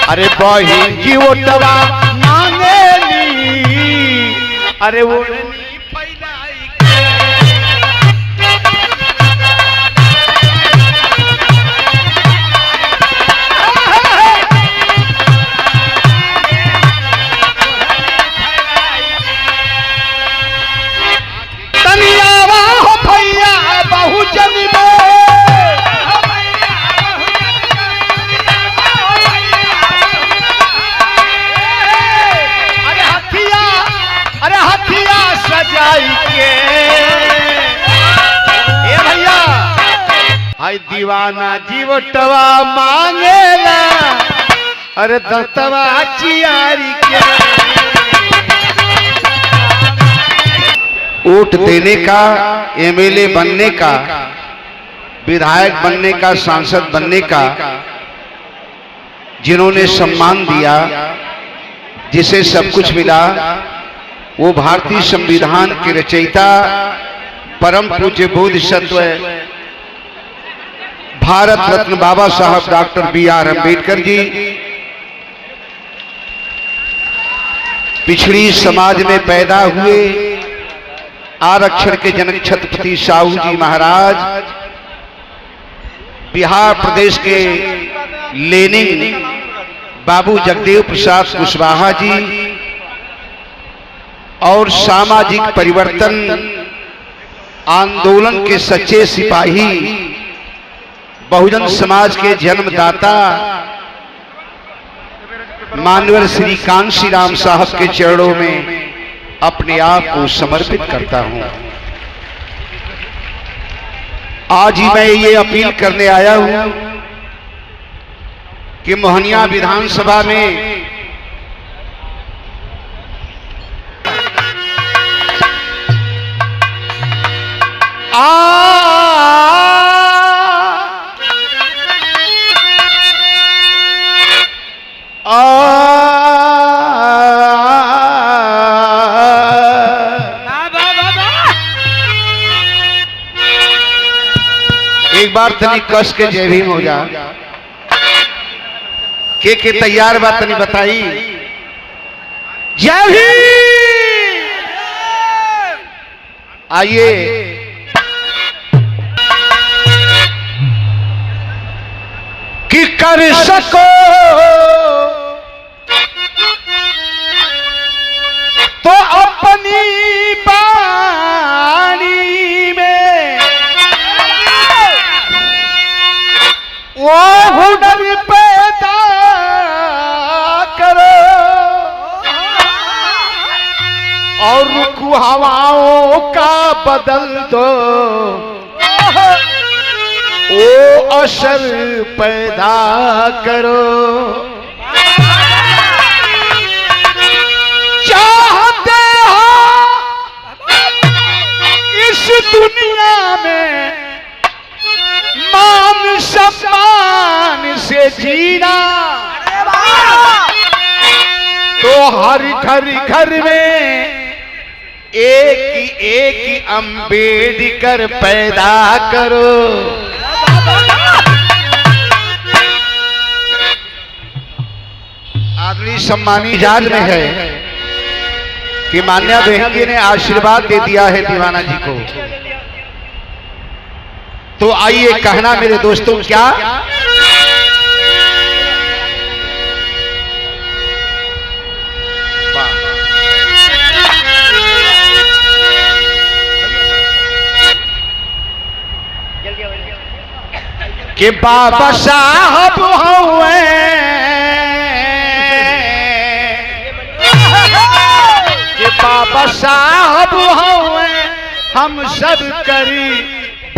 अरे बहिन जी ओटवा मांगेली, अरे वो तनियावा हो भैया बहुजन में, सजाई के ए भैया आई दीवाना जीवटवा मांगेला, अरे दत्तवा चियारी के। वोट देने का, एमएलए बनने का, विधायक बनने का, सांसद बनने का जिन्होंने सम्मान दिया, जिसे सब कुछ मिला, वो भारतीय संविधान के रचयिता परम पूज्य बोधिसत्व भारत रत्न बाबा साहब डॉक्टर बी.आर. अम्बेडकर जी। पिछड़ी समाज में पैदा हुए आरक्षण के जनक छत्रपति साहू जी महाराज, बिहार प्रदेश के लेनिन बाबू जगदेव प्रसाद कुशवाहा जी और सामाजिक परिवर्तन आंदोलन के सच्चे सिपाही, बहुजन समाज के जन्मदाता मानवर श्री कांशी राम साहब के चरणों में अपने आप को समर्पित करता हूं। आज ही मैं ये अपील करने आया हूं कि मोहनिया विधानसभा में एक बार तनी कस के जय भीम हो जा के तैयार बात तनी बताई। जय भीम। आइए कि कर सको तो अपनी बाणी में वो हुनर पैदा करो और रुकू हवाओं का बदल दो, ओ असर पैदा करो। चाहते हो इस दुनिया में मान सम्मान से जीना, तो हर घर घर में एक अम्बेडकर पैदा करो। आदरणीय सम्मानी जाज में है कि मान्या बहन जी ने आशीर्वाद दे दिया है दीवाना जी को, तो आइए कहना मेरे दोस्तों क्या कि बाबा साहब हुए कि बाबा साहब हुए हम सब करी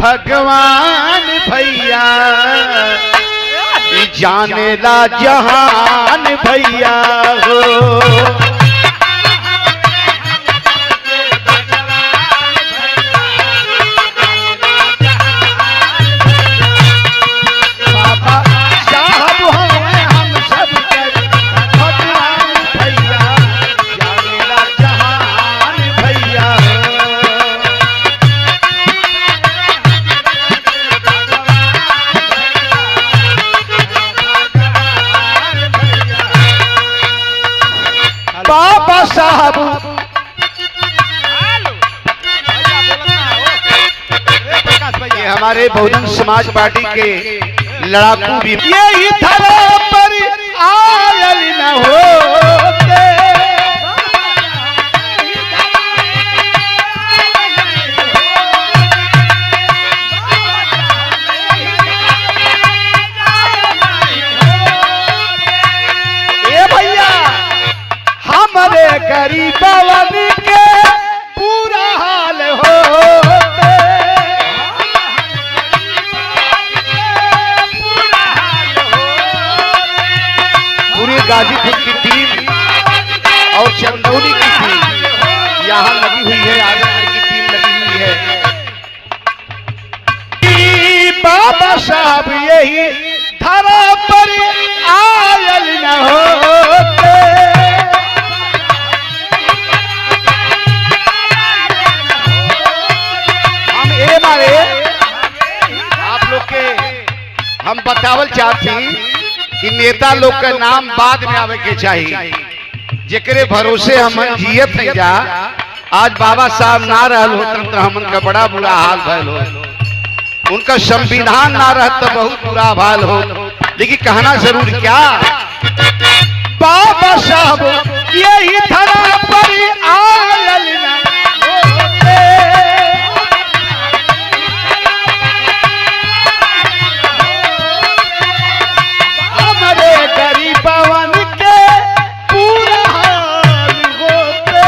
भगवान भैया, जाने ला जहान भैया हो। बाबा साहब ये हमारे बहुजन समाज पार्टी के लड़ाकू भी यही धरा पर आयल न होते। ए भैया हमारे गरीबवन के पूरा हाल होते। पूरी गाजीपुर की टीम और चंदौली की टीम यहाँ लगी हुई है, आजमगढ़ की टीम लगी हुई है। बाबा साहब यही धरा पर आयल न होते। हम ए मारे आप लोग के हम बतावल चाहती कि नेता लोग का नाम बाद में आवे के चाहिए, जेकरे भरोसे हम जियत नहीं जा। आज बाबा साहब ना रहल होतन तो हमन का बड़ा बुरा हाल भयल हो। उनका संविधान ना रहत तो बहुत बुरा हाल हो। लेकिन कहना जरूर क्या, बाबा साहब यही धरा पर आयल न होते। हमारे गरीबवन के पूरा हाल होते।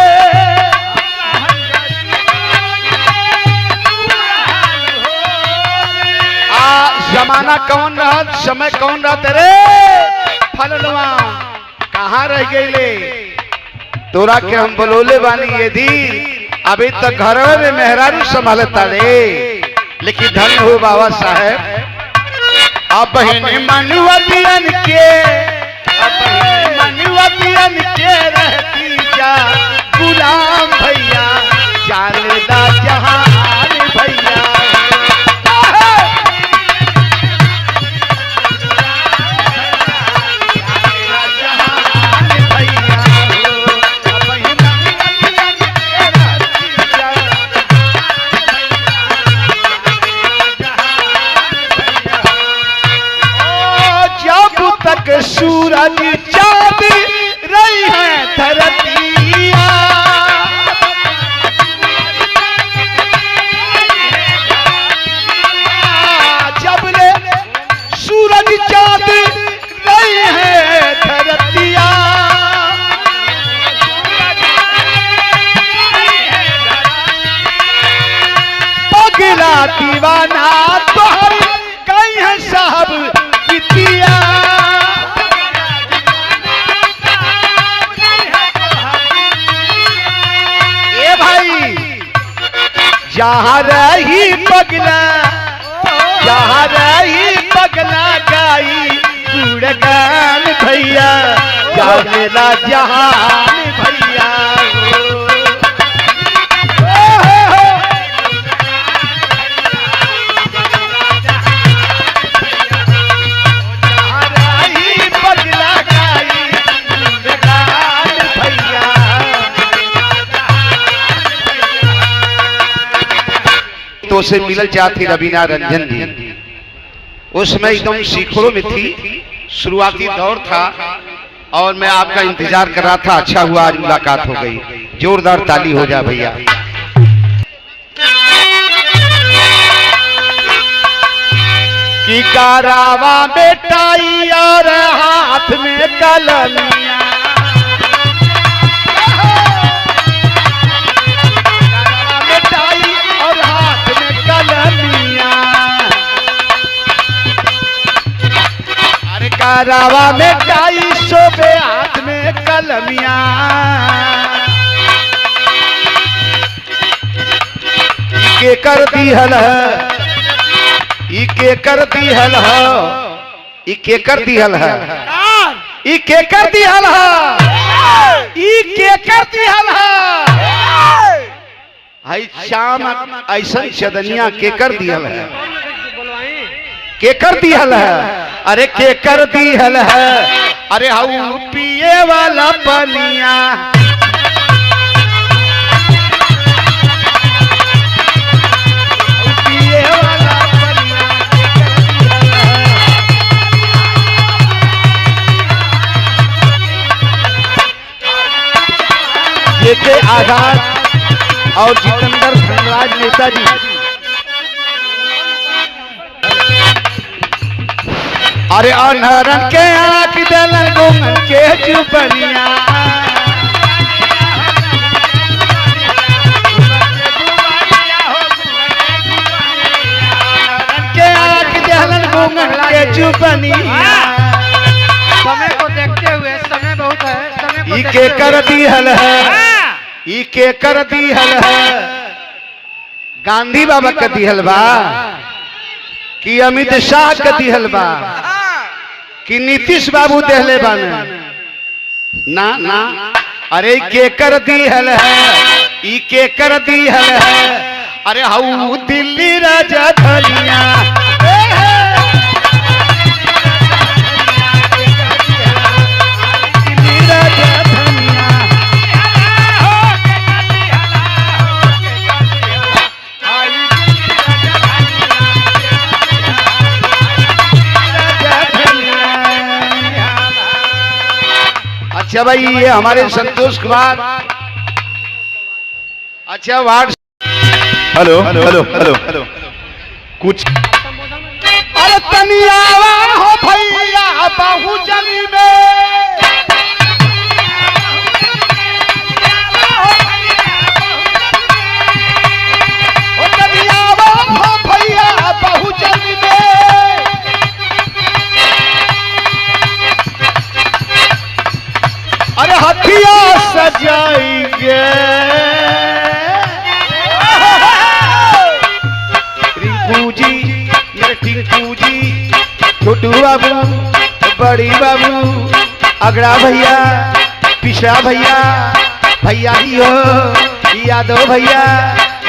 जमाना कौन रहा, समय कौन रहा तेरे फलनवा कहाँ रह गईले। तोरा के हम बोलोले बानी यदि अभी तक घर में मेहरारू संभालता रे। लेकिन धन हो बाबा साहब अब मनुवतियन के रहती जा गुलाम भैया जानदा जहान भैया। तक सूरज चांद रही है धरतिया, जब ले सूरज चांद रही है धरतिया। पगला दीवाना तोहर कहीं है साहब बिटिया। जहाँ रही पगला गाई गुणगान भैया जानेला जहान भैया। पगला गाई गुणगान भैया। तो से मिलल चाहती रवीना रंजन जी, उसमें एकदम शिखरों में थी, शुरुआती दौर था और मैं आपका इंतजार कर रहा था। अच्छा हुआ आज मुलाकात हो गई। जोरदार ताली हो जा भैया। कि गारावा बेटाई और हाथ में कलमिया, रावा में टाई सोबे हाथ में कलमिया। के कर दिहल है, के कर दिहल है, के कर दिहल है, के कर दिहल है, के कर दिहल है। हाय शाम ऐसा चदनिया के कर दिहल है, के कर दिहल है। अरे के कर दी हल है, अरे हाउ पिए वाला पनिया। पिए वाला पनिया के आजाद और जितेंद्र धनराज नेताजी अरे अनहरन के आँख दलन गुंगन के चुपनिया। के आँख दलन गुंगन के चुपनिया। समय को देखते हुए समय बहुत है, समय को ई के कर दी हल है, ई के कर दी हल है। गांधी बाबा का दिहल बा कि अमित शाह का दिहल बा कि नीतीश बाबू देहले बान ना ना। अरे के कर दी हल है, ई के कर दी हल है। अरे हाउ दिल्ली राजधानिया। अच्छा भाई ये हमारे संतोष कुमार। अच्छा ward hello hello hello hello hello कुछ अरे तनियावा हो भैया बहुजनी में। ओ तनियावा हो भैया बहुजनी में। अरे हथिया सजाएंगे रिंकू जी मेरे टिंकू जी, छोटू बाबू, बड़ी बाबू, अगड़ा भैया, पिछड़ा भैया, भैया ही हो, यादव भैया,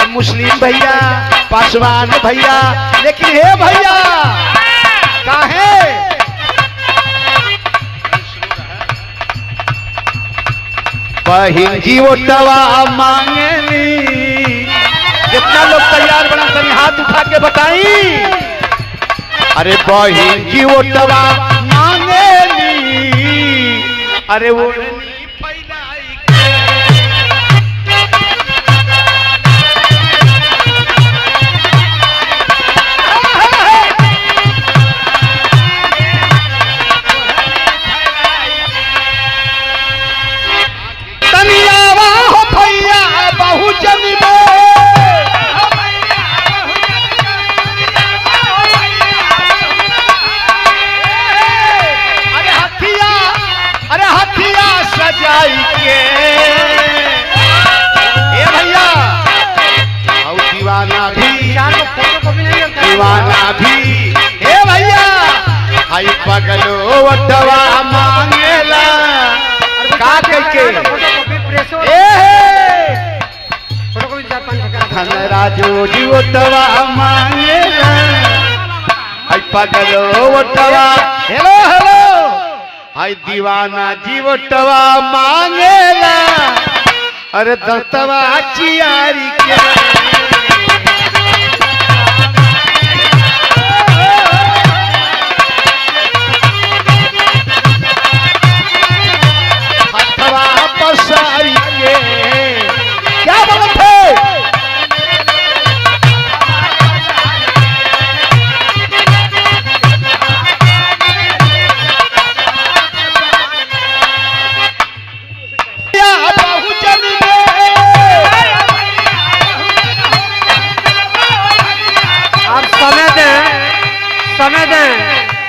मुस्लिम भैया, पासवान भैया। लेकिन हे भैया काहे बहिन जी वोटवा मांगेली। जितना लोग तैयार बना तनी हाथ उठा के बताई। अरे बहिन जी वोटवा मांगेली। अरे वो दीवाना भी हे भैया हाई पगलो वटवा मांगेला का कह के धन राजो जी वटवा मांगेला हाई पगलो वटवा। हेलो हेलो हाई दीवाना जी वटवा मांगेला। अरे दत्तवा चियारी के सारी के क्या बात है। आप समय दें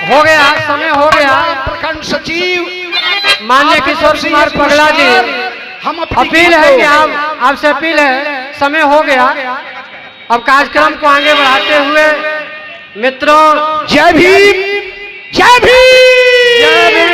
हो गया, समय हो गया। प्रखंड सचिव माननीय किशोर कुमार पगला जी, हम अपील है कि आपसे अपील है, समय हो गया। अब कार्यक्रम को आगे बढ़ाते हुए मित्रों जय भीम, जय भीम, जय भीम।